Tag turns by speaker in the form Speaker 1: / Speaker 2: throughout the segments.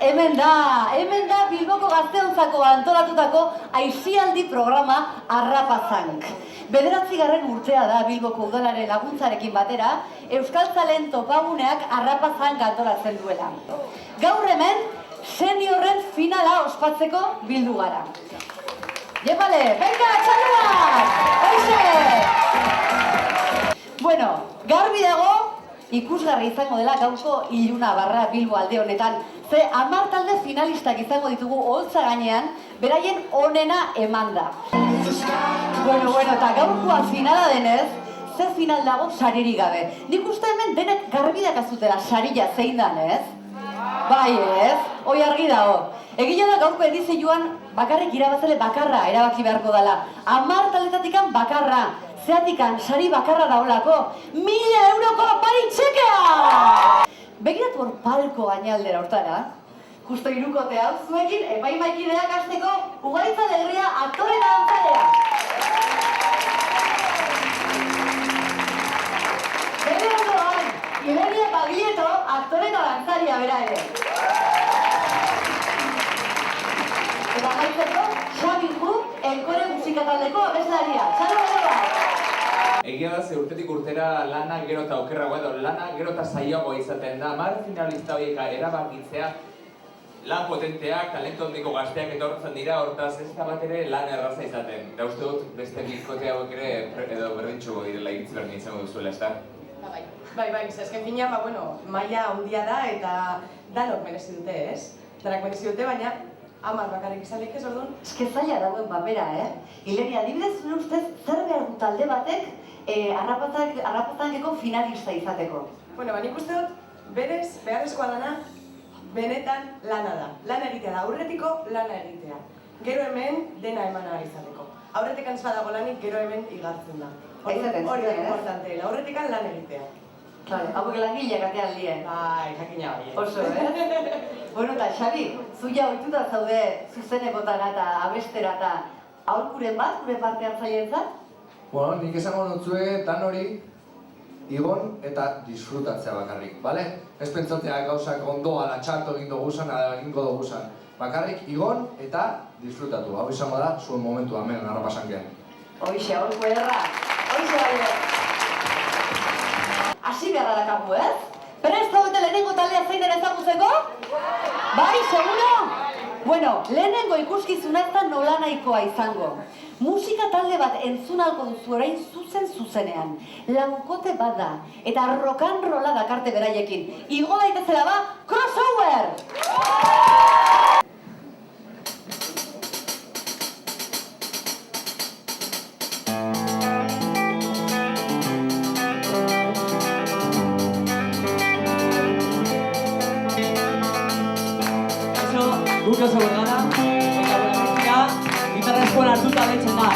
Speaker 1: hemen da Bilboko Gazteontzako antolatutako aisialdi programa Arrapazank. 9. urtea da Bilboko udalaren laguntzarekin batera, Euskaltzaleen topaguneak Arrapazank antolatzen duela. Gaur hemen, seniorren finala ospatzeko bildu gara. Jepale, venga, txaluak! Hoxe! Bueno, garbi dago, ikusgarri izango dela gaurko Iluna barra Bilbo alde honetan. Ze 10 talde finalistak izango ditugu oholtza gainean, beraien onena eman da. Bueno, eta gaurkoa finala denez, ze final dago saririk gabe. Nik uste hemen denek garbidak azutela sarila zein dan, ez? Bai ez, hoi argi dago. Egia da gaurko edizioan bakarrik irabazle bakarra erabaki beharko dela. 10 taldetatik bakarra. Zeatikan, sari bakarra daolako, 1000 euroko paritxekea! Begiratu hor palko gainaldera hortara. Justo irukote hau, zuekin epaimaikideak hasteko Ugaritza Alegria aktore eta dantzalea. Bere ondoan, Iberia Baglieto aktore eta dantzaria bera ere. Eta maitzeko, Xabi Ju, Enkore musikataldeko abeslaria. Txalo bere bat!
Speaker 2: Egia da ze urtetik urtera lana gero eta okerragoa edo lana gero eta zailagoa izaten da. 10 finalista horiek erabakitzea lan potenteak, talento handiko gazteak etortzen dira, hortaz ez da bat ere lan erraza izaten. Eta uste dut beste bizkote hauek ere edo berdintxugo direla iritzi berdin izango duzuela, ez da?
Speaker 3: Bai, zezken finean, maila handia da eta danok merezi dute, ez? Danak merezi dute, baina 10 bakarrik izalik ez, orduan?
Speaker 1: Eske zaila dagoen papera, Ileri, adibidez, zure ustez, zer behar du talde batek Arrapazankeko finalista izateko?
Speaker 3: Nik uste dut, berez, beharrezkoa dana, benetan lana da. Lana egitea da, aurretiko lana egitea. Gero hemen dena eman ahal izateko. Aurretik ez badago lanik, gero hemen igartzen da. Hori da importanteela, aurretikan lan egitea.
Speaker 1: Claro, hauek langileak atea aldien.
Speaker 3: Bai, jakina bai.
Speaker 1: Oso, Bueno, eta Xabi, zuia ohituta zaude zuzenekotara eta abestera eta aholkuren bat, gure parte hartzailetzat?
Speaker 4: Bueno, nik esango notzue dan hori igon eta disfrutatzea bakarrik, bale? Ez pentsatzea gauzak ondo ala txarto egin duguzan, ala egingo duguzan. Bakarrik igon eta disfrutatu. Hau izango da, zuen momentu hemen Arrapazankean.
Speaker 1: Hoixe, aholku ederra. Hoixe bai. Hasi beharra dakagu, ez? Prest zaudete lehenengo taldea zein ere ezagutzeko? Bai, seguro? Bueno, lehenengo ikuskizuna ez da nolanahikoa izango. Musika talde bat entzunalko duzu orain zuzenean. Laukote bat da, eta rock'n'rolla dakarte beraiekin. Igo daitezela ba, crossover!
Speaker 5: Guk oso gara, eta gure gitarra eskoan hartuta behitzen da.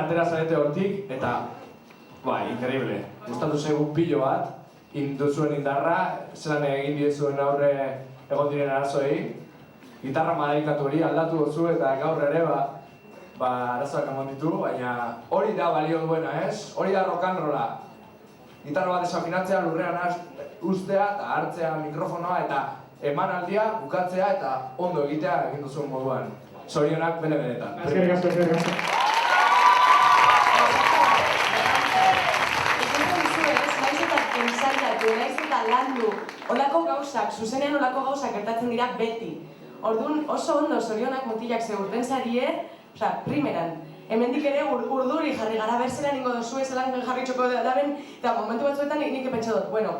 Speaker 4: atera zarete hortik, eta, increíble. Gustatu zaigu pilo bat, duzuen indarra, zelan egin diezuen aurre egon diren arazoei. Gitarra madarikatu hori aldatu duzu eta gaur ere, arazoak emon ditu, baina hori da balio duena, ez? Hori da rock and rolla. Gitarra bat desafinatzea, lurrean ustea eta hartzea mikrofonoa eta emanaldia, bukatzea eta ondo egitea egin duzuen moduan. Zorionak bene-benetan.
Speaker 5: Eskerrik asko.
Speaker 3: Naiz eta pentsatu, naiz eta landu, olako gauzak, zuzenean olako gauzak gertatzen dira beti. Orduan oso ondo zorionak mutilak urten zarie, primeran. Hemendik ere urduri jarri gara berzeran ingo dozu ezelan jarri txoko daben, eta momentu batzuetan nik pentsa dut, bueno,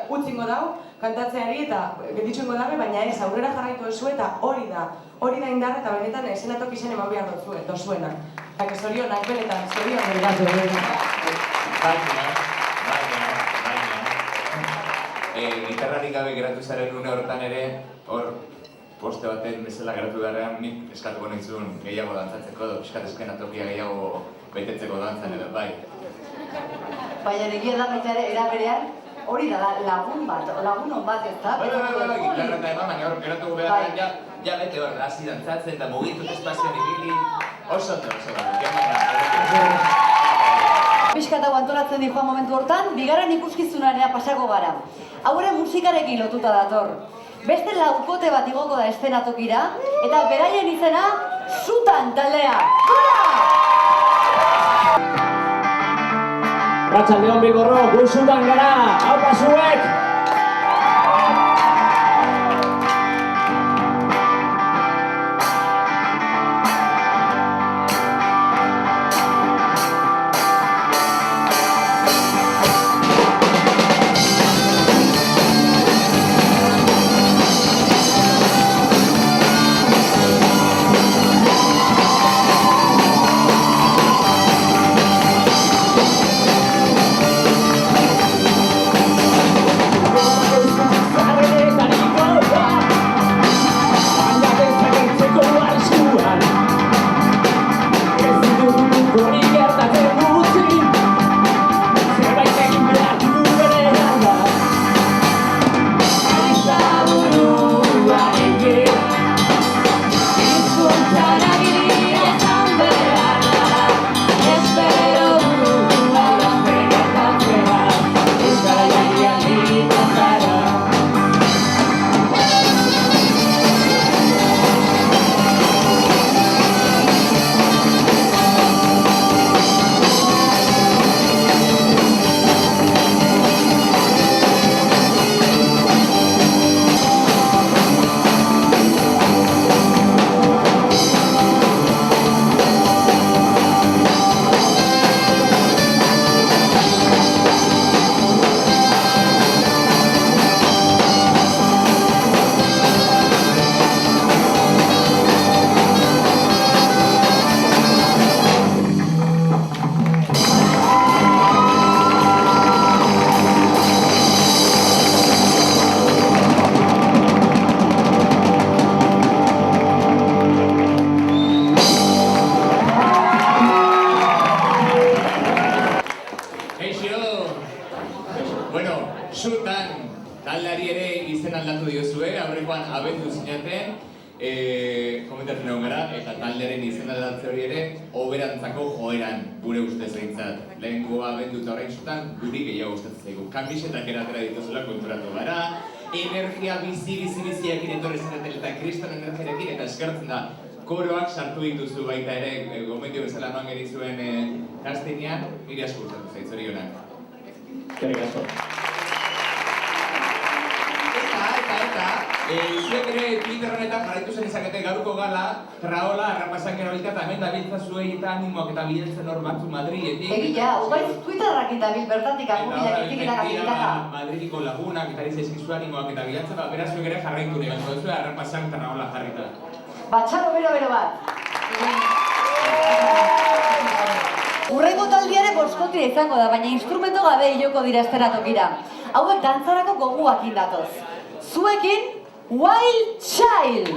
Speaker 3: utzingo dau, kantatzeari eta getitxungo dabe, baina ez, aurrera jarraitu dozu eta hori da indarra eta benetan esenatok izan eman behar dozuena. Eta zorionak benetan,
Speaker 2: Gitarrarik gabe geratu zaren une horretan ere, hor poste baten bezala geratu beharrean nik eskatuko nintzun gehiago dantzatzeko edo pixkat eskenatokia gehiago betetzeko dantzan edo, bai.
Speaker 1: Baina egia da baita ere eraberean hori da lagun on bat ez da?
Speaker 2: Gitarra eta eman, baina hor geratu beharrean ja bete hor hasi dantzatzen eta mugitu espazioan ibili oso
Speaker 1: Piskat hau antolatzen di joan momentu hortan, bigarren ikuskizunarea pasako gara. Hau ere musikarekin lotuta dator. Beste laukote bat igoko da eszenatokira, eta beraien izena, Sutan taldea! Gora!
Speaker 5: Arratsaldeon Bilborro, gu Sutan gara, haupa zuek!
Speaker 2: Sutan taldeari ere izen aldatu diozue, aurrekoan abendu zinaten, komentatzen egon gara, eta taldearen izen aldatze hori ere, oberantzako joeran, gure ustez behintzat. Lehenko abendu eta horrein Sutan, guri gehiago gustatzen zaigu. Kamisetak eratera dituzula konturatu gara, energia bizi-biziakin etorri zineten eta kriston energiarekin, eta eskertzen da, koroak sartu dituzu baita ere, gomendio bezala eman genizuen castinean, nire asko gustatu zait, zorionak.
Speaker 5: Eskerrik asko.
Speaker 2: Zuek ere Twitter honetan jarraitu zen izakete gaurko gala, traola, arrapasak erabilta eta hemen dabiltza zuei eta animoak eta bideltzen hor batzu Madriletik.
Speaker 1: Egia, ubaiz Twitterrak eta bil bertatik agubilak itikitaka giltaka.
Speaker 2: Madridiko lagunak eta zaizkizu animoak eta bideltzen, beraz zuek ere jarraitu nire gantu duzu, arrapasak traola jarrita.
Speaker 1: Batxaro bero bat. Urrengo taldiare boskotia izango da, baina instrumento gabe hiloko dira estenatokira. Hauek dantzarako goguak indatoz. Zuekin, Wild Child!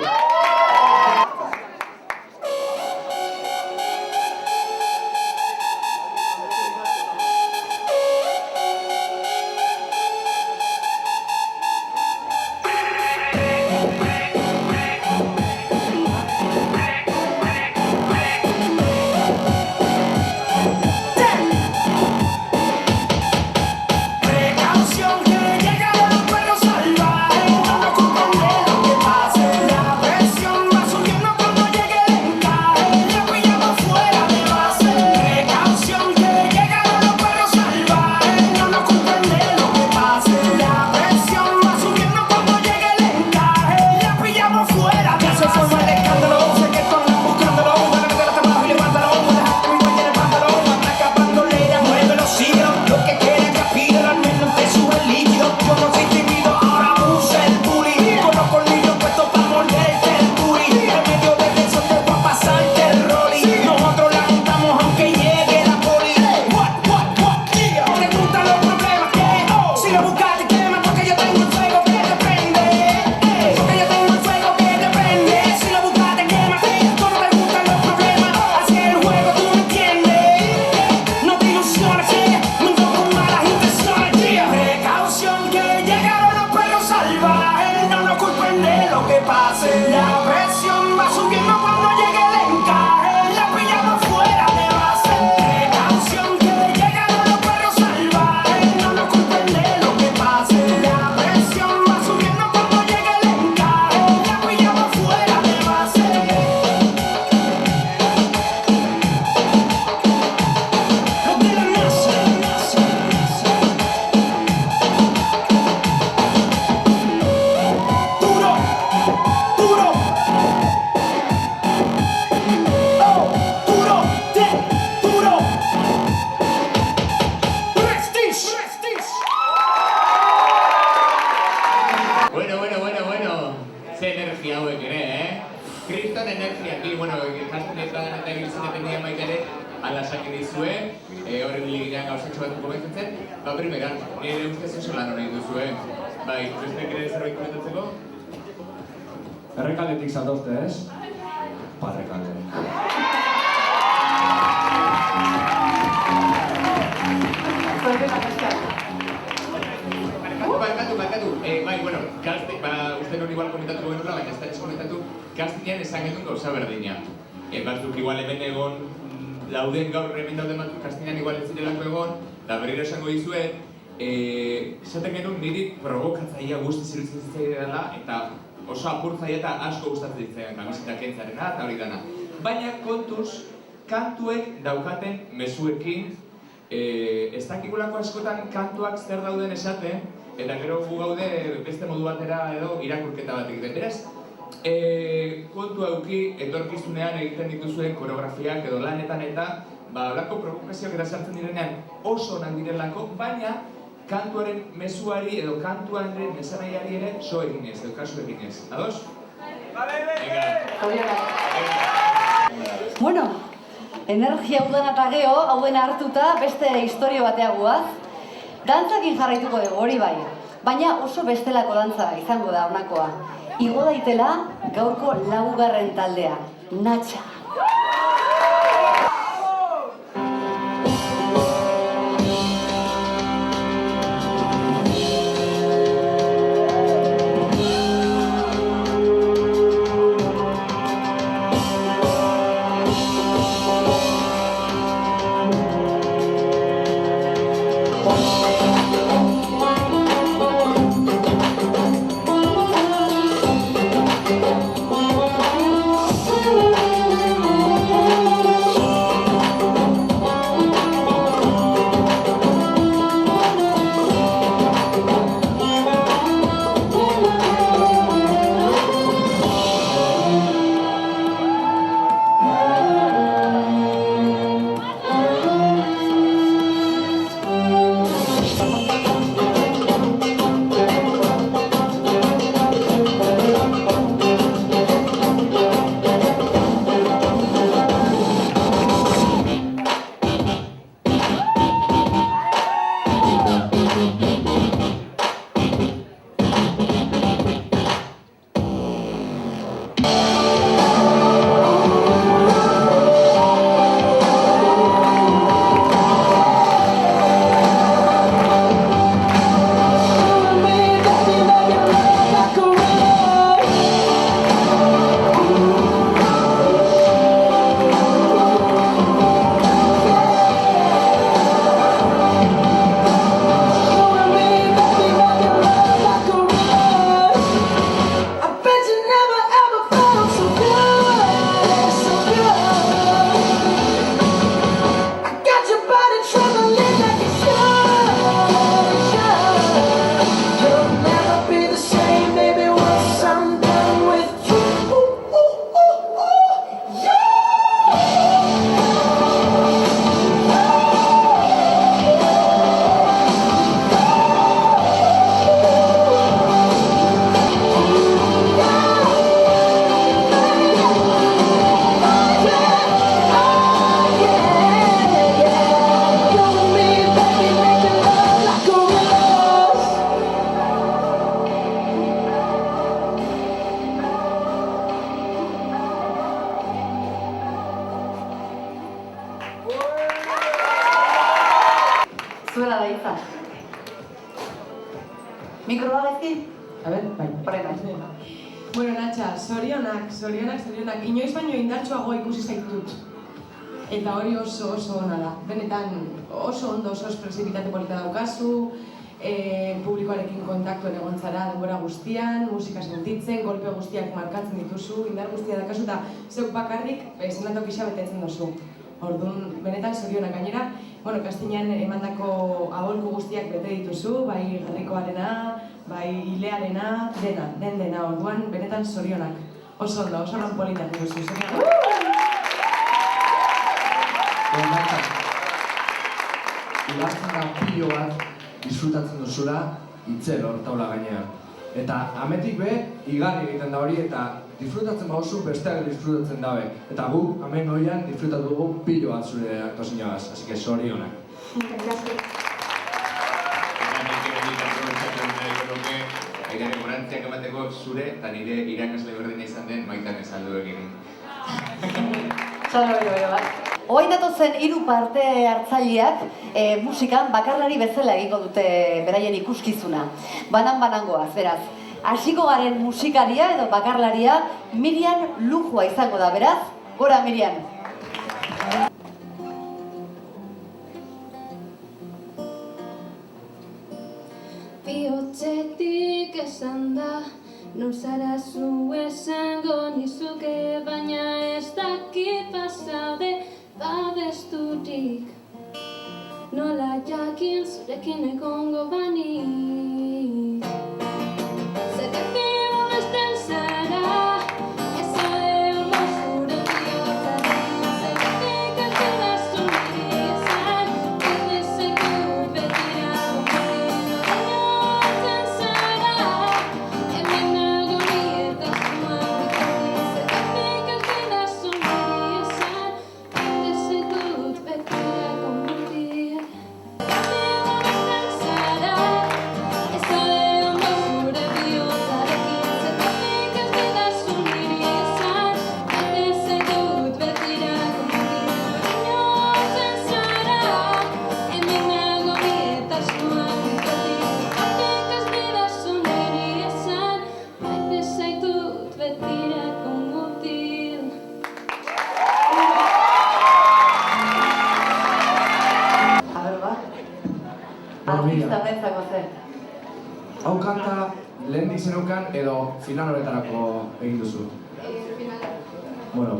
Speaker 2: izaten nire maik ere, ala sakin dizue, horren liginean gauzatxo bat komentatzen. Primeran, nire ustez oso lan hori duzue. Bai, besteak ere zerbait komentatzeko?
Speaker 4: Errekaldetik zatozte, ez? Parrekalde.
Speaker 2: Barkatu. Bai, bueno, uste hori igual komentatuko genuela, baina ez da ez komentatu, Kastinean esan genuen gauza berdina. Batzuk igual hemen egon, dauden gaur hemen dauden batzuk Kastinean igual ez zirelako egon, eta berriro esango dizuet, esaten genuen niri provokatzaia guzti zirutzen zitzaia dela, eta oso apurtzaia eta asko gustatzen zitzaidan kamisetak kentzarena eta hori dana. Baina kontuz, kantuek daukaten mezuekin, ez dakigulako askotan kantuak zer dauden esaten, eta gero gu gaude beste modu batera edo irakurketa bat egiten. Beraz, kontu auki etorkizunean egiten dituzuen koreografiak edo lanetan eta holako provokazioak eta sartzen direnean oso onak direlako, baina kantuaren mezuari edo kantuaren mesanaiari ere so eginez, edo kasu eginez. Ados?
Speaker 1: Bueno, energia udan eta geho, hauen hartuta beste historio batea guaz. Dantzakin jarraituko dugu, hori bai. Baina oso bestelako dantza izango da honakoa. Igo daitela gaurko laugarren taldea, Natxa. Zuela da izan. Mikroa gaizki?
Speaker 3: A ber, bai.
Speaker 1: Horrein.
Speaker 3: Bueno, Natxa, zorionak. Inoiz baino indartsuago ikusi zaitut. Eta hori oso ona da. Benetan oso ondo, oso espresibitate polita daukazu, publikoarekin kontaktuen egon zara denbora guztian, musika sentitzen, golpe guztiak markatzen dituzu, indar guztia dakazu eta zeuk bakarrik zenatu gisa betetzen duzu. Orduan, benetan zorionak gainera, Kastinean emandako aholku guztiak bete dituzu, bai gerrikoarena, bai hilearena, dena, orduan, benetan zorionak. Oso ondo, oso lan politak duzu, zorionak.
Speaker 4: Igartzen da pilo bat disfrutatzen duzula itzel hor taula gainean. Eta ametik be, igarri egiten da hori eta disfrutatzen baduzu besteak disfrutatzen dabe. Eta gu, hemen goian, disfrutatu dugu pilo bat zure aktuazioagaz. Así que zorionak.
Speaker 2: Aire gorantziak emateko zure eta nire irakasle berdina izan den Maitan esaldu egin.
Speaker 1: Oain datozen 3 parte hartzaileak musikan bakarlari bezala egingo dute beraien ikuskizuna. Banan-banangoaz, beraz. Hasiko garen musikaria edo bakarlaria Miriam Lujua izango da, beraz. Gora, Miriam!
Speaker 6: Bihotzetik esan da, non zara zu esango nizuke, baina ez dakit bazaude babesturik. Nola jakin zurekin egongo banik. Zergatik molesten zara, ez zaude ondo zure bihotzaren. Zergatik ez didazu niri esan, ez zaitut betira
Speaker 1: Artista honentzako zen.
Speaker 4: Hau kanta lehen izenukan edo final horretarako egin duzu? Bueno,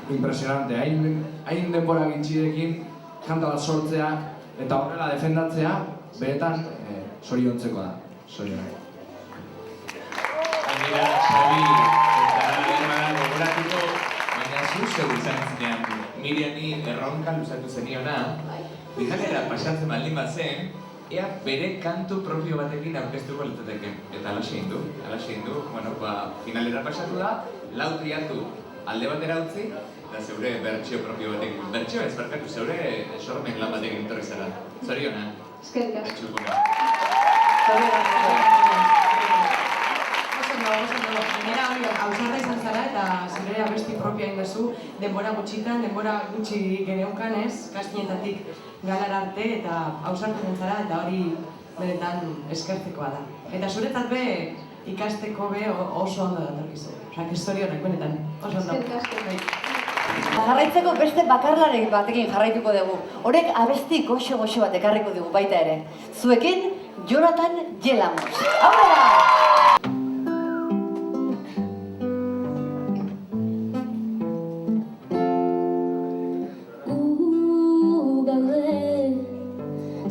Speaker 4: impresionante. Hain denbora gintxidekin kanta bat sortzea eta horrela defendatzea beretan zoriontzeko da. Zorionak.
Speaker 2: Gainera, Xabi, eta Ema gogoratuko, baina zeu izan zinean Miriami erronka luzatu zeniona, bijalera pasatzen baldin bat zen, ea bere kantu propio batekin aurkeztuko litzateke. Eta alaxe egin du. Bueno, finalera pasatu da, 4 triatu alde batera utzi, eta zeure bertsio propio batekin. Bertsio ez, barkatu, zeure sormen lan batekin etorri zara. Zoriona.
Speaker 6: Eskerrik asko.
Speaker 2: Etxukuna.
Speaker 3: Gainera hori ausarta izan zara eta zure abesti propioa egin duzu, denbora gutxi geneukan ez, kastinetatik galara arte eta ausarta izan zara eta hori benetan eskertzekoa da. Eta zuretzat be ikasteko be oso ondo datorkizu. Osak, zorionak benetan, oso ondo.
Speaker 6: Eskerrik asko.
Speaker 1: Jarraitzeko beste bakarlari batekin jarraituko dugu. Horek abesti goxo-goxo bat ekarriko dugu baita ere. Zuekin, Jonathan Yelamos. Aurrera!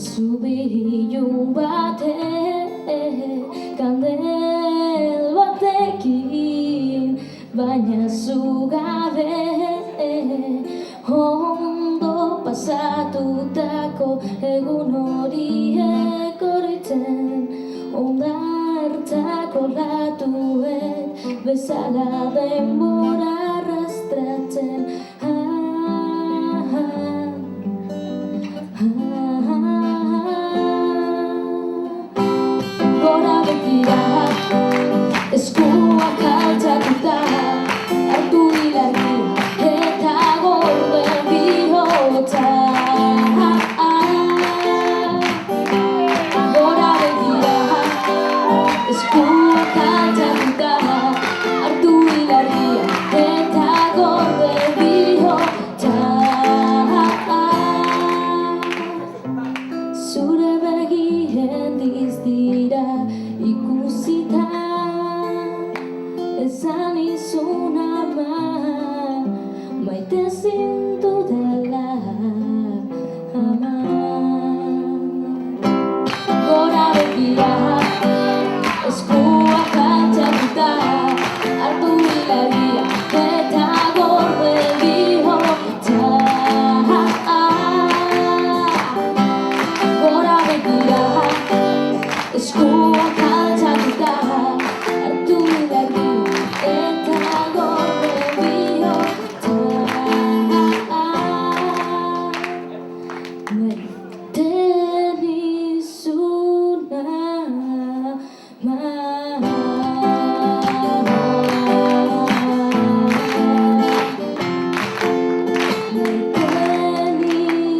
Speaker 6: Zubirillun bate, kandel batekin, baina zu gabe, ondo pasatutako egun horiek oroitzen, hondartzako latuek bezala denbora arrastratzen. Gora begira, eskuak altxatuta, hartu ilargia eta gorde bihotza. Gora begira, eskuak altxatuta, hartu ilargia eta gorde bihotza. maiten izuna maiten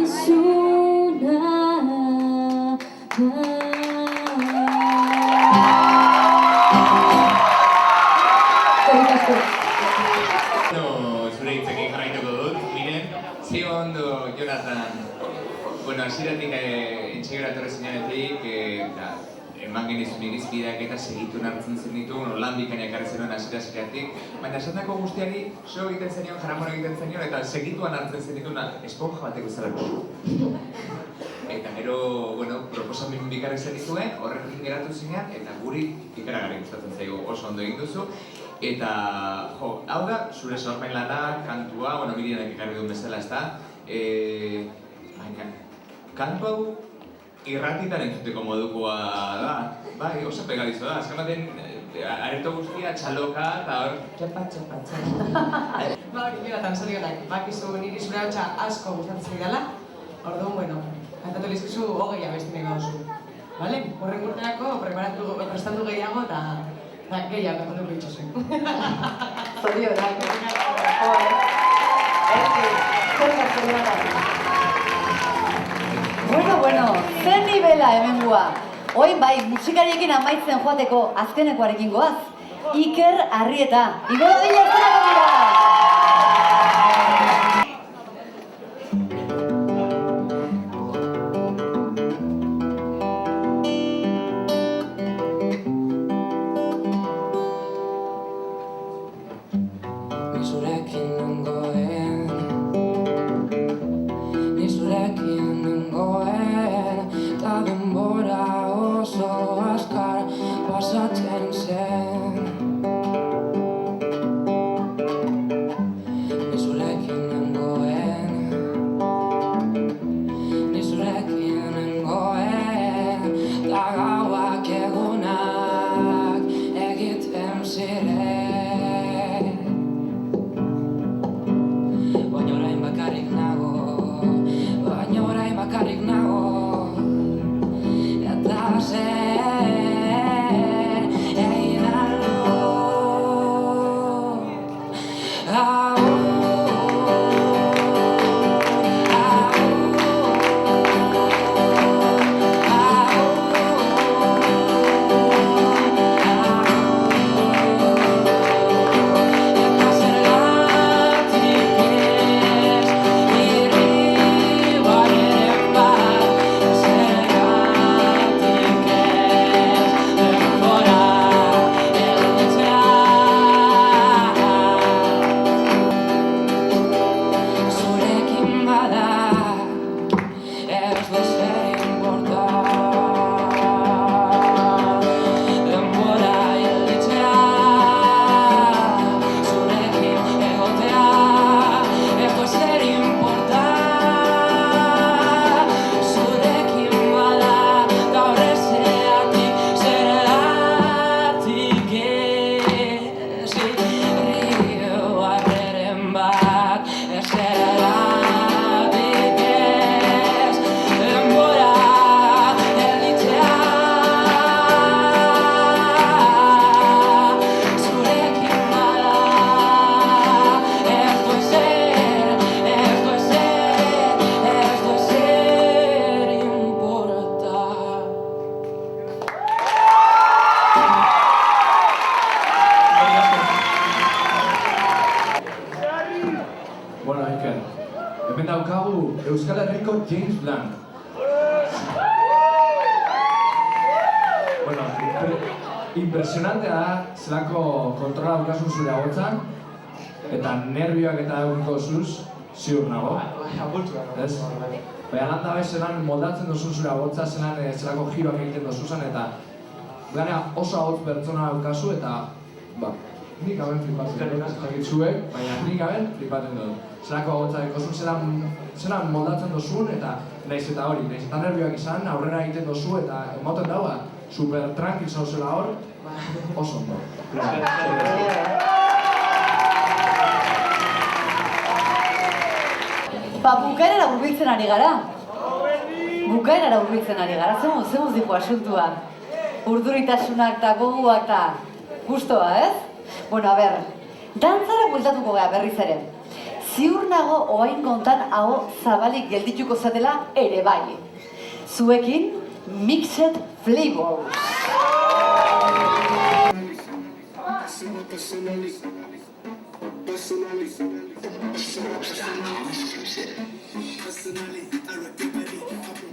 Speaker 6: izuna
Speaker 2: Zure hitzekin jarraituko dut, miren, ondo, Jonathan. Bueno, hasieratik etxegara etorri zinenetik, eta eman genizun irizpideak eta segitu hartzen zenituen, lan bikaina ekarri zenuen hasieratik, baina esatako guztiari so egiten zenion, jaramon egiten zenion, eta segituan hartzen zenituen esponja bateko zelako. Eta gero, bueno, proposamen bikarri zenituen, horrekin geratu zinean, eta guri ikaragarri gustatzen zaigu oso ondo egin duzu. Eta, jo, hau da, zure sormen lana, kantua, bueno, Mirianek ekarri duen bezala, ez da? Baina, kantu hau irratitan entzuteko modukoa da, bai, oso pegadizo da, azken baten areto guztia txaloka eta hor, txapa.
Speaker 3: Ba, hori, Jonathan, zorionak, bakizu niri zure hotxa asko gustatzen zaidala. Orduan, bueno, kantatu lizkizu hogei abesti nahi baduzu. Bale? Horren urteako prestatu gehiago eta gehiago kantatu itxasun.
Speaker 1: Zorionak. Bueno, zen nibela hemen gua. Oin bai, musikariekin amaitzen joateko azkenekoarekin goaz. Iker Arrieta. Igor dira ezkerako dira!
Speaker 4: Euskal Herriko James Blunt. Bueno, impresionantea da zelako kontrola daukazu zure ahotzan eta nervioak eta egunko zuz ziur nago. Ez? Baina landa bez zelan moldatzen duzun zure ahotza, zelan zelako giroak egiten duzuzan eta ganea oso ahotz pertsona daukazu eta nik haben flipatzen dut, jakitzuek, baina nik haben flipatzen dut. Zelako ahotza dekozun, zelan moldatzen duzun eta nahiz eta hori, nahiz eta nervioak izan, aurrera egiten duzu eta emoten daua, super tranquil zauzela hor, oso ondo.
Speaker 1: Bukaerara hurbiltzen ari gara. bukaerara hurbiltzen ari gara, zemuz diku asuntua. Urduritasunak eta goguak eta gustoa, ez? Bueno, a ber, dantzara bueltatuko gara berriz ere. Ziur nago oain kontan hau zabalik geldituko zatela ere bai. Zuekin, Mixed Flavors.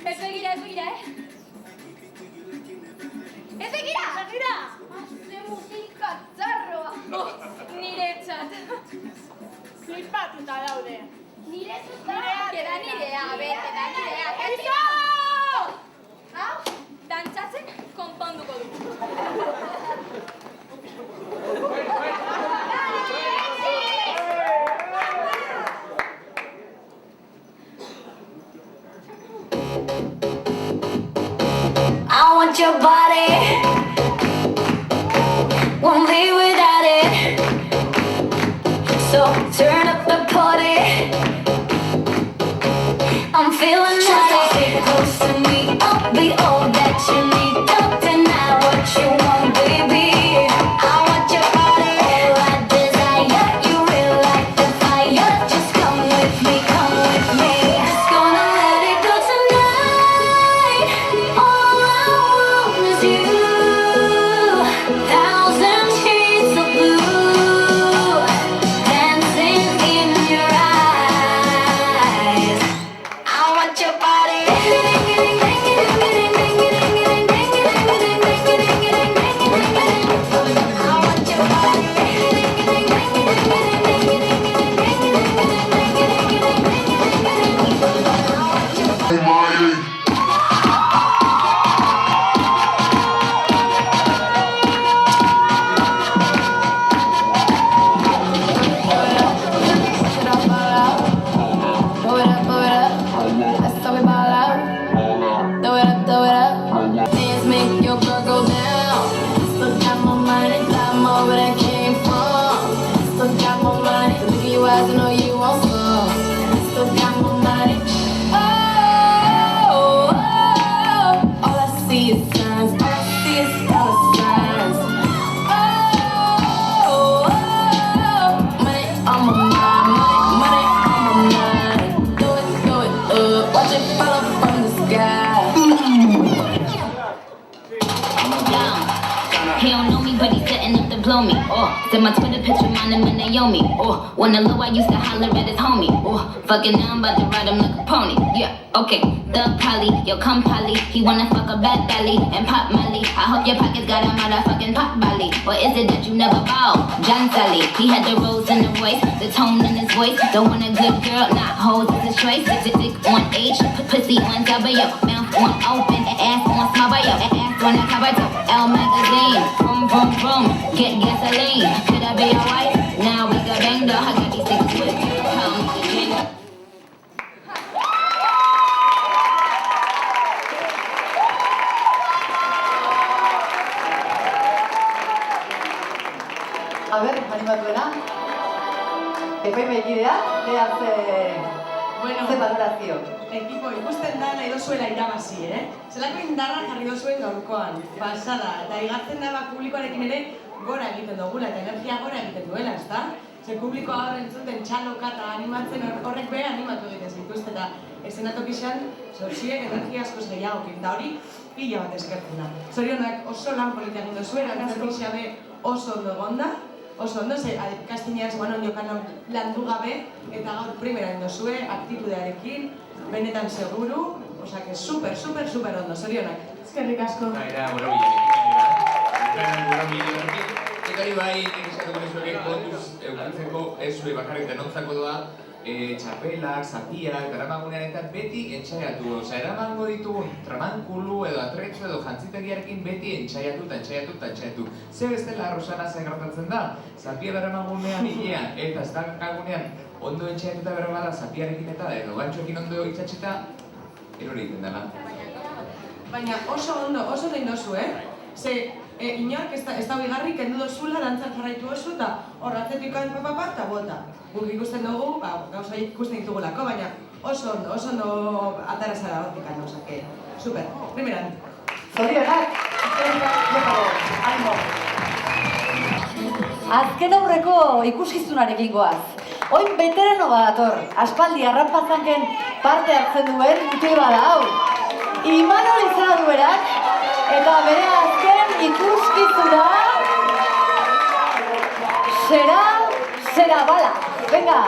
Speaker 6: Ez begira, Ez begira! Ze musika txarroa! Niretzat.
Speaker 7: Flipatuta daude.
Speaker 6: Niretzat da nirea, bete da nirea.
Speaker 7: Iso!
Speaker 6: Hau, dantzatzen konponduko du.
Speaker 8: I want your body, won't be without it. So turn up the party. I'm feeling naughty. Stay close to me, I'll be all that you need. Don't deny what you want, baby. I want your body, all I desire. You really like the fire. Just come with me, come with me. Just gonna let it go tonight. All I want is you. Thousand shades of blue, dancing in your eyes. I want your body. I want your body.
Speaker 6: That's how we ball out. Throw it up, throw it up. Dance make your girl go down. Still got more money, lot more where that came from. Still got more money. Look at your eyes, I know you want some. Still got more money. Oh, oh, oh. All I see is signs. All I see is dollar signs. Oh, oh, oh. Money on my mind. Money on my mind. Do it, watch it fall from the sky.
Speaker 8: He don't know me, but he's setting up to blow me. Oh, said my Twitter picture, mine him and Naomi. Oh, when the low I used to holler at his homie. Oh, fucking now I'm about to ride him like a pony. Yeah, okay, Thug Polly, yo come Polly. He wanna fuck a bad belly and pop Molly. I hope your pockets got a motherfucking pot belly. Or is it that you never ball? John Sally, he had the rose in the voice, the tone in his voice. Don't want a good girl, not hoes, it's his choice. Dick on H, pussy on W, mouth on open, ass on small, yo, ass on a cover top. L magazine, vroom vroom vroom, get gasoline. Could I be your wife? Now we got banged up. I got these things with come again.
Speaker 1: A ber, animatuena. Epaimekidea, ze valorazio.
Speaker 3: Ekipo ikusten da nahi dozuela irabazi, Zelako indarra jarri dozuen gaurkoan, pasada. Eta igartzen da publikoarekin ere gora egiten dugula, eta energia gora egiten duela, ezta? Ze publikoa hor entzuten txaloka eta animatzen horrek be animatu egiten zituzte, eta eszenatokizan zorziek energia askoz gehiagokin, eta hori pila bat eskertzen da. Zorionak oso lan politia egin dozuen, eszenatokizia be oso ondo egonda, oso ondo, ze kastinean zegoen ondiokan landu gabe, eta gaur primera egin dozue, aktitudearekin, benetan seguru, osake super ondo, zorionak.
Speaker 7: Eskerrik asko.
Speaker 2: Era borobilekin. Eta hori bai, nik eskatuko nizueke kontuz eukitzeko ez zure bakarrik denontzako doa txapelak, zapiak, daramagunean eta beti entxaiatu. Osa, eramango ditugun tramankulu edo atretxo edo jantzitegiarekin beti entxaiatu. Zer bestela, Rosana, zer gertatzen da? Zapia daramagunean hilean eta ez dakagunean ondo entxaiatuta berbada zapiarekin eta edo gantxoekin ondo itxatxeta erori egiten dela.
Speaker 3: Baina oso ondo egin dozu, Ze, inork ez da bigarrik kendu dozula, dantzan jarraitu oso, eta horratzetik papa eta bota. Guk ikusten dugu, gauza ikusten ditugulako, baina Oso ondo atara zara hortik ano, osake. Super, primeran.
Speaker 1: Zorionak, azken aurreko ikuskizunarekin goaz. Oin veterano badator, aspaldi arranpazanken parte hartzen duen mutil bada hau. Imanol izan du berak, eta bere azken ikuskizuna será bala. Venga!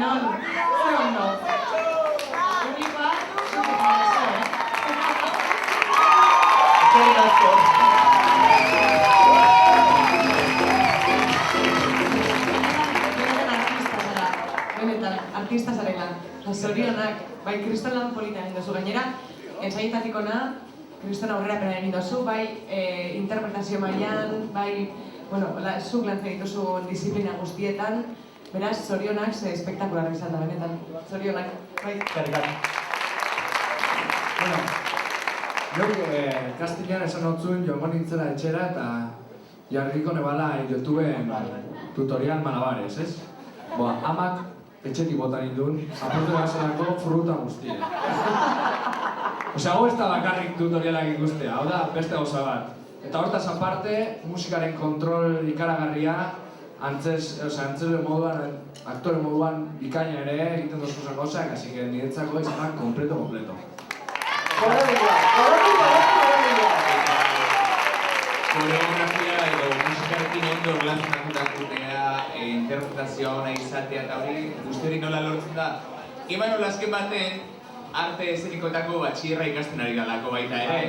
Speaker 3: Zorionon, ze ondo. Publikoa, zutik nazo,
Speaker 2: Eskerrik asko.
Speaker 3: Benetan, artista zarela. Zorionak, bai, kristolan polita egin duzu gainera, ensaietatik ona, kriston aurrerapena egin duzu, bai, interpretazio mailan, bai, bueno, zuk lantzen dituzu disiplina guztietan, beraz, zorionak ze espektakularra izan da, benetan. Zorionak, bai.
Speaker 4: Bueno, Kastilan esan notzun joango nintzela etxera eta jarriko nebala YouTubeen tutorial malabares, ez? Boa, amak etxetik botan indun, apurtu gazelako fruta guztia. Osea, hau ez da bakarrik tutorialak ikustea, hau da beste gauza bat. Eta hortaz aparte, musikaren kontrol ikaragarria, antzele moduan, aktore moduan bikaina ere egiten dozuzan gauzak, así que niretzako izan da kompleto.
Speaker 2: Koreografia edo musikarekin ondo erlazionatutakoa interpretazioa ona izatea eta hori guzti nola lortzen da. Imanol azken baten arte eszenikoetako batxierra ikasten ari galako baita ere.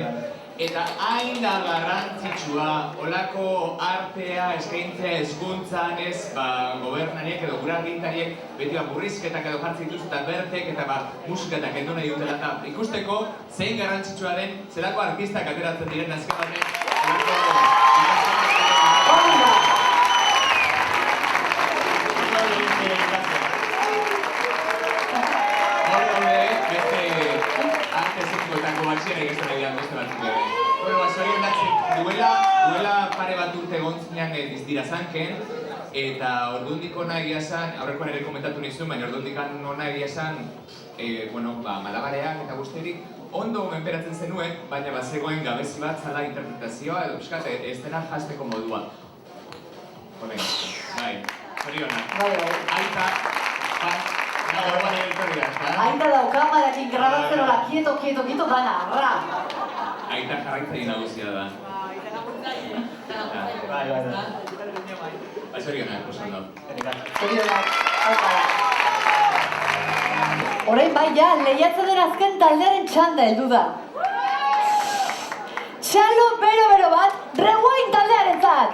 Speaker 2: Eta hain da garrantzitsua olako artea eskaintzea hezkuntzan ez gobernariek edo gure agintariek beti murrizketak edo jartzen dituzte eta bertek eta musiketak kendu nahi dutela eta ikusteko zein garrantzitsua den zelako artistak ateratzen diren azken baten Duela pare bat urte gontzinean dizdira zanken, eta ordundik ona egia zan, aurrekoan ere komentatu nizun, baina ordundik ona egia zan, malabareak eta guzterik ondo menperatzen zenuen, baina bazegoen gabezi bat zala interpretazioa edo piskat ez dena jazteko modua. Honen, bai, zorionak. Aita,
Speaker 1: Aita dauka marakin grabatzen hola, kieto dana, arra.
Speaker 2: Aita jarraitzaile nagusia da. Bai, zorionak, oso
Speaker 1: Zorionak, orain bai ja, lehiatzen den azken taldearen txanda heldu da. Txalo bero bat, Rewind taldearentzat!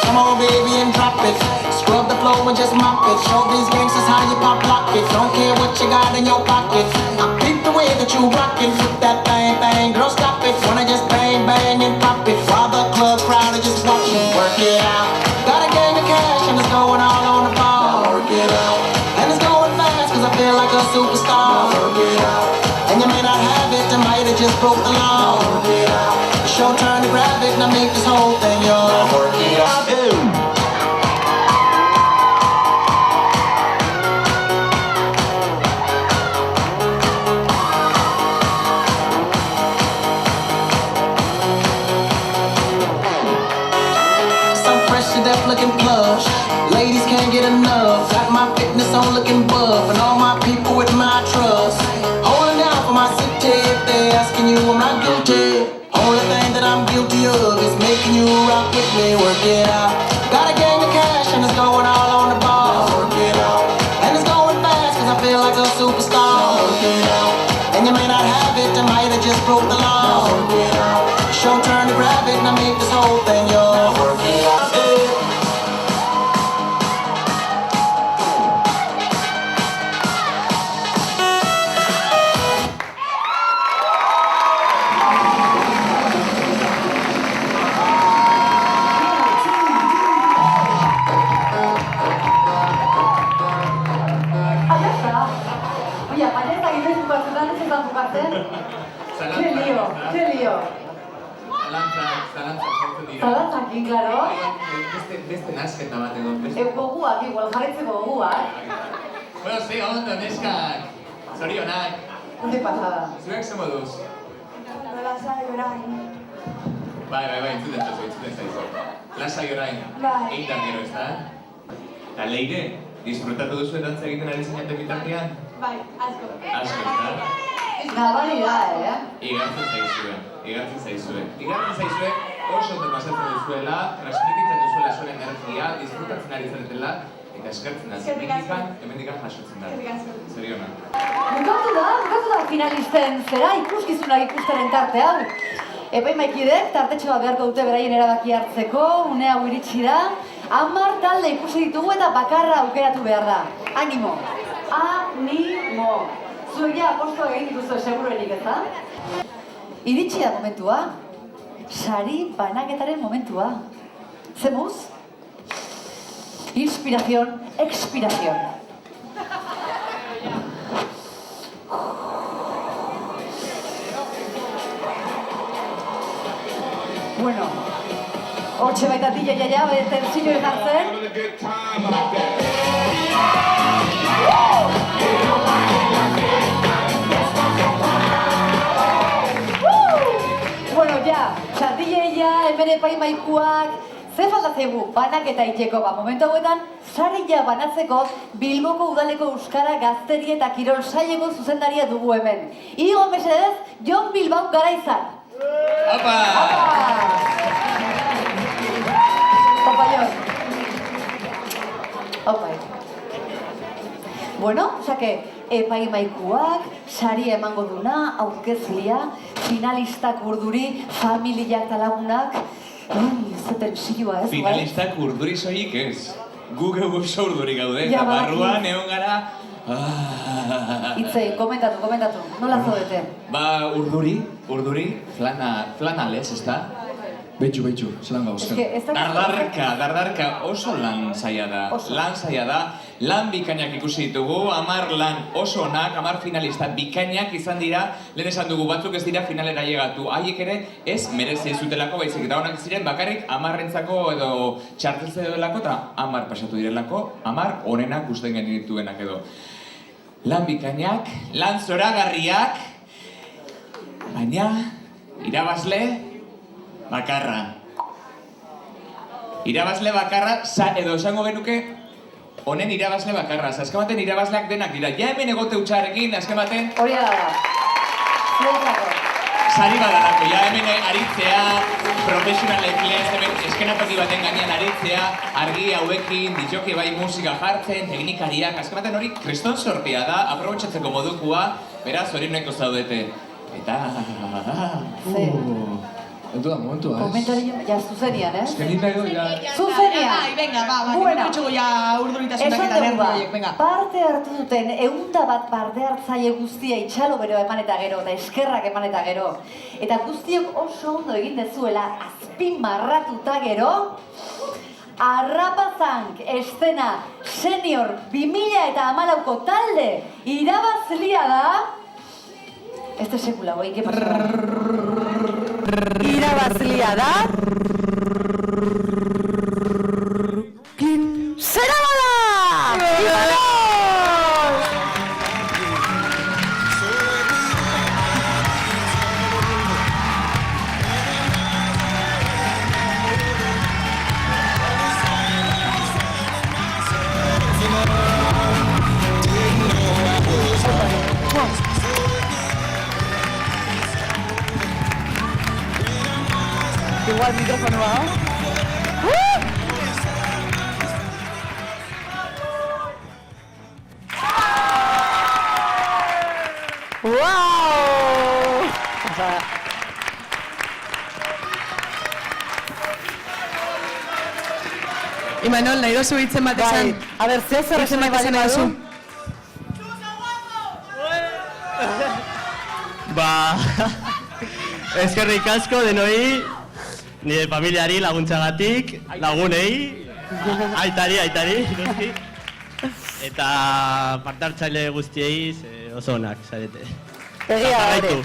Speaker 9: Come on, baby, and drop it. Scrub the floor and just mop it. Show these gangsters how you pop lock it. Don't care what you got in your pocket. I peep the way that you rock it. With that bang, girl, stop it. Wanna just bang and pop it. While the club crowd is just watching. Work it out. Got a gang of cash and it's going all on the ball. Now work it out. And it's going fast cause I feel like a superstar. Now work it out. And you may not have it, I might have just broke the law. Now work it out. It's your turn to grab it, now make this whole thing yours. Now work it out. That's looking plush. Ladies can't get enough. Got my fitness on looking buff, and all my people with my trust. Holding down for my city. If they're asking you, I'm not guilty. Only thing that I'm guilty of is making you rock with me. Work it out. Got a gang of cash and it's going all on the ball. Work it out. And it's going fast cause I feel like a superstar. Work it out. And you may not have it, I might have just broke the law. Work it out. It's your turn to grab it, now make this whole thing yours. Work it out.
Speaker 1: Qué lío. Zalantzakin, klaro.
Speaker 2: Beste nasketa bat edo.
Speaker 1: Goguak, igual, jarretzeko goguak.
Speaker 2: Bueno, ze ondo, neskak. Zorionak.
Speaker 1: Hunde pasada.
Speaker 2: Zuek ze moduz?
Speaker 7: Lasai orain.
Speaker 2: Bai, entzuten zaizu. Lasai orain.
Speaker 7: Bai.
Speaker 2: Egin da gero, ez da? Eta leire, Disfrutatu duzu dantza egiten ari zineten bitartean?
Speaker 7: Bai, asko.
Speaker 2: Asko, eta?
Speaker 1: Nabari da,
Speaker 2: Igartzen zaizue. Igartzen zaizue oso ondo pasatzen duzuela, transmititzen duzuela zuen energia, disfrutatzen ari zaretela, eta eskertzen da. Hemendikan jasotzen da. Zeriona.
Speaker 1: Bukatu da finalisten zera ikuskizunak ikustaren tarte hau. Epaimaikidek tartetxo bat beharko dute beraien erabaki hartzeko, une hau iritsi da. 10 talde ikusi ditugu eta bakarra aukeratu behar da. Animo! Animo! Zuek ja aposto egin dituzue seguruenik, ezta? Iritsi da momentua. Sari banaketaren momentua. Zemuz? Inspiración, expiración. Bueno, hortxe baitatik ja, tentzio ekartzen. Bueno, ja, txatilleia, hemen epaimaikuak, ze falta zaigu banaketa itxeko, momentu hauetan, sarila banatzeko Bilboko Udaleko Euskara Gazteri eta Kirol Saileko zuzendaria dugu hemen. Igo mesedez, Jon Bilbao Garaizan.
Speaker 2: Opa!
Speaker 1: Opa, Jon. Opa. Bueno, epaimaikuak, saria emango duna, aurkezlia, finalistak urduri, familiak eta lagunak. Ze tentsioa ez, bai?
Speaker 2: Finalistak urduri soilik ez. Gu oso urduri gaude, eta barruan egon gara...
Speaker 1: Itzei, komentatu, nola zaudete?
Speaker 2: Ba, urduri, flana lez, ez da?
Speaker 4: Beitxu, zelan gauzkan.
Speaker 2: Dardarka, oso lan zaila da. Lan bikainak ikusi ditugu, 10 lan oso onak, 10 finalista bikainak izan dira, lehen esan dugu batzuk ez dira finalera llegatu. Haiek ere ez merezi ez zutelako, baizik eta onak ziren bakarrik 10-rentzako edo txartelze delako eta 10 pasatu direlako, 10 onenak gusten genituenak edo. Lan bikainak, lan zoragarriak, baina irabazle bakarra. Irabazle bakarra, edo esango genuke, honen irabazle bakarra. Azken baten irabazleak denak dira. Ja hemen egote utxarekin, azken baten...
Speaker 1: Hori da.
Speaker 2: Sari badarako, ja hemen aritzea, profesionalekin, hemen eskenatoki baten gainean aritzea, argi hauekin, ditjoki bai musika jartzen, teknikariak, azken baten hori kriston sortia da, aprobetxatzeko modukua, beraz hori neko zaudete. Eta...
Speaker 4: Entu da, momentua, ez?
Speaker 1: Komentari, ja, zuzenian, ez?
Speaker 4: Eskenita edo, ja...
Speaker 1: Zuzenian!
Speaker 3: Venga,
Speaker 1: Buena.
Speaker 3: urduritasunak eta nervioiek, venga.
Speaker 1: Parte hartu duten, 101 parte hartzaile guztia itxalo bero eman eta gero, eta eskerrak eman eta gero. Eta guztiok oso ondo egin dezuela, azpimarratuta gero, Arrapazank estena senior 2014ko talde irabazlia da... Este sekula, boi, ¿qué pasa? Irabazlia da... Zerabala! Igual micrófonoa. Wow!
Speaker 3: Imanol, nahi dozu hitzen bat esan.
Speaker 1: A ber, zer esan bat esan badu?
Speaker 10: Ba, eskerrik asko denoi, nire familiari laguntzagatik, lagunei, aitari, noski. Eta parte hartzaile guztiei oso onak, zarete.
Speaker 1: Egia hori.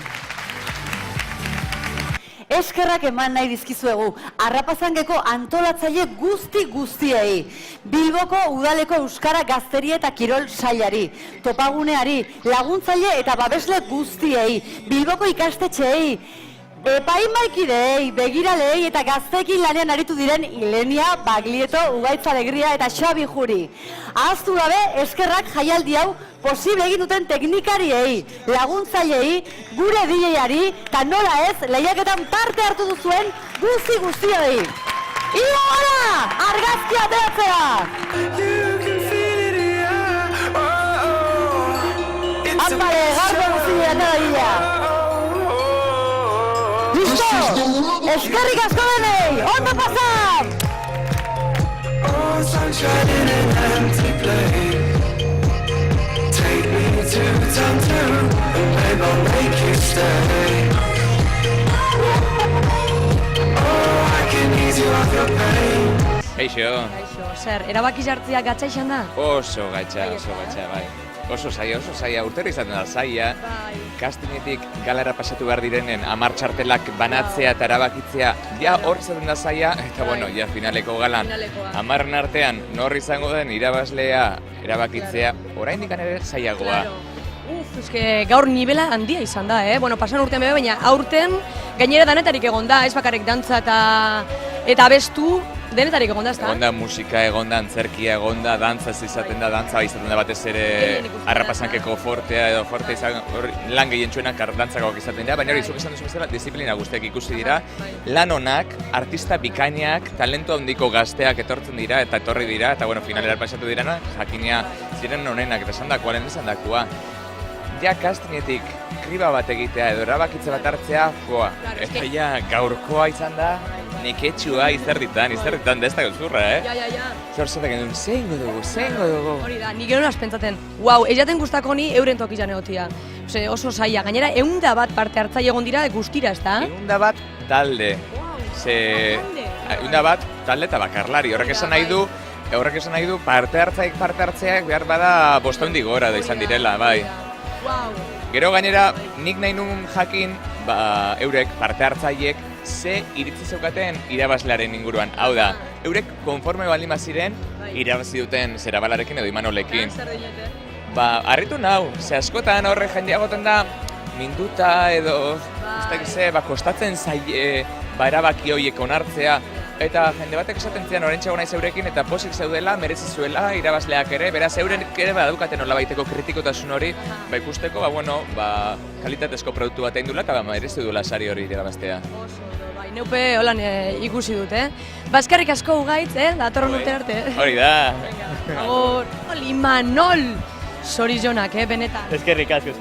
Speaker 1: Eskerrak eman nahi dizkizuegu, Arrapazangeko antolatzaile guztiei, Bilboko Udaleko Euskara Gazteri eta Kirol Sailari, topaguneari, laguntzaile eta babesle guztiei, Bilboko ikastetxeei, Epaimaikideei, begiralei eta gazteekin lanean aritu diren Ilenia, Baglieto, Ugaitz Alegria eta Xabi Juri. Ahaztu gabe, eskerrak jaialdi hau posible egin duten teknikariei, laguntzaileei, gure DJari, eta nola ez, lehiaketan parte hartu duzuen guztioi. Ia gara, argazkia ateratzea! Apare, garbo guztioi atera gila! Listo! Eskerrik asko denei! Ondo pasam!
Speaker 11: Oh, sunshine in an empty place. Take me to town too, and babe, I'll make you stay. Oh, I can ease you off your pain.
Speaker 12: Kaixo.
Speaker 13: Kaixo, zer, erabaki jartzea gatza izan da?
Speaker 12: Oso gatza, bai. Oso zaia, urtero izaten da zaia. Kastinetik galara pasatu behar direnen 10 txartelak banatzea eta erabakitzea, ja hor zaten da zaia, eta bueno, ja finaleko galan. 10 artean nor izango den irabaslea erabakitzea, oraindik ere zaiagoa.
Speaker 13: Eske gaur nibela handia izan da, Bueno, pasan urtean bebe, baina aurten gainera danetarik egon da, ez bakarrik dantza eta abestu, denetarik egon da, ez da?
Speaker 12: Egon da musika, egon da antzerkia, egon da dantza izaten da, izaten da batez ere harrapasankeko fortea edo forte izan, lan gehientsuenak dantzakak izaten dira, baina hori zuk esan duzu bezala, disiplina guztiak ikusi dira, lan onak, artista bikainak, talentu handiko gazteak etortzen dira eta etorri dira, eta bueno, finalera pasatu dirana, jakina ziren honenak eta esan dakoa, lehen esan dakoa. Ja kastinetik kriba bat egitea edo erabakitze bat hartzea, eta ja gaurkoa izan da, neketxua izerditan da ez da gauzurra, Zor zaten genuen, zein dugu.
Speaker 13: Hori da, nik egon pentsaten, wow, ezaten guztako ni euren tokizan egotia. Oso zaila, gainera, 100 bat parte hartzaile egon dira guztira, ez da?
Speaker 12: 100 bat talde. 100 bat talde eta bakarlari, horrek esan nahi du parte hartzeak behar bada 500 gora da izan direla, bai. Gero gainera, nik nahi nuen jakin, eurek parte hartzaileek ze iritzi zeukaten irabazlearen inguruan. Hau da, eurek konforme baldin baziren irabazi duten Zerabalarekin edo Imanolekin. Harritu nau, ze askotan horre jendea goten da minduta edo kostatzen zaie erabaki horiek onartzea. Eta jende batek esaten zian orentxago naiz eurekin eta posik zeudela, merezi zuela irabazleak ere, beraz euren ere badadukaten nolabaiteko kritikotasun hori, ikusteko, kalitatezko produktu bat egin duela eta merezi duela sari hori irabaztea.
Speaker 13: Neupe holan ikusi dut, Baskarrik asko Ugaitz, datorren urte arte.
Speaker 12: Hori da.
Speaker 13: Imanol! Zorizonak, benetan.
Speaker 10: Eskerrik asko.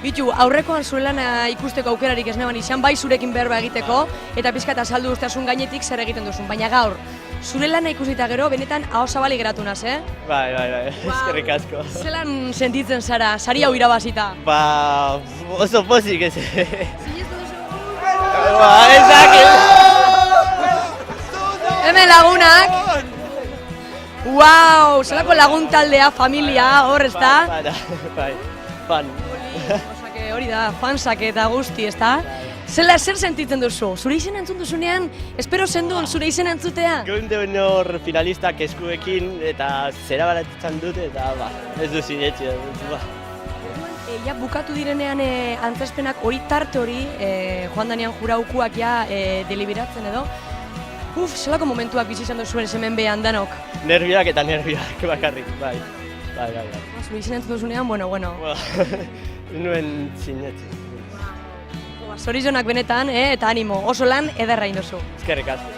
Speaker 13: Bitu, aurrekoan zure lana ikusteko aukerarik ez neban izan, bai zurekin berba egiteko, eta pizkat azaldu usteazun gainetik zer egiten duzun. Baina gaur, zure lana ikusita gero, benetan aho zabalik geratu naz,
Speaker 10: Bai, eskerrik asko.
Speaker 13: Zelan sentitzen zara, sari hau irabazita?
Speaker 10: Oso pozik ez.
Speaker 13: Hemen lagunak! Wow, zelako lagun taldea, familia, hor ez da?
Speaker 10: Bai, fan.
Speaker 13: Hori da, fansak eta guzti, ez da? Zer sentitzen duzu? Zure izena entzun duzunean, espero zendun zure izena entzutea?
Speaker 10: Goinde honor finalistak eskuekin eta Zerabalatzen dute eta ez du zinetxe.
Speaker 13: Ja, bukatu direnean antzespenak hori tarte hori, joan danean juraukuak ja deliberatzen edo, zelako momentuak bizi izan duzuen hemen behan danok?
Speaker 10: Nerviak bakarrik, bai.
Speaker 13: Zure izan entzun duzunean, bueno.
Speaker 10: Nuen zinetxe.
Speaker 13: Zorizonak benetan, eta animo, oso lan ederra indozu.
Speaker 10: Eskerrik asko.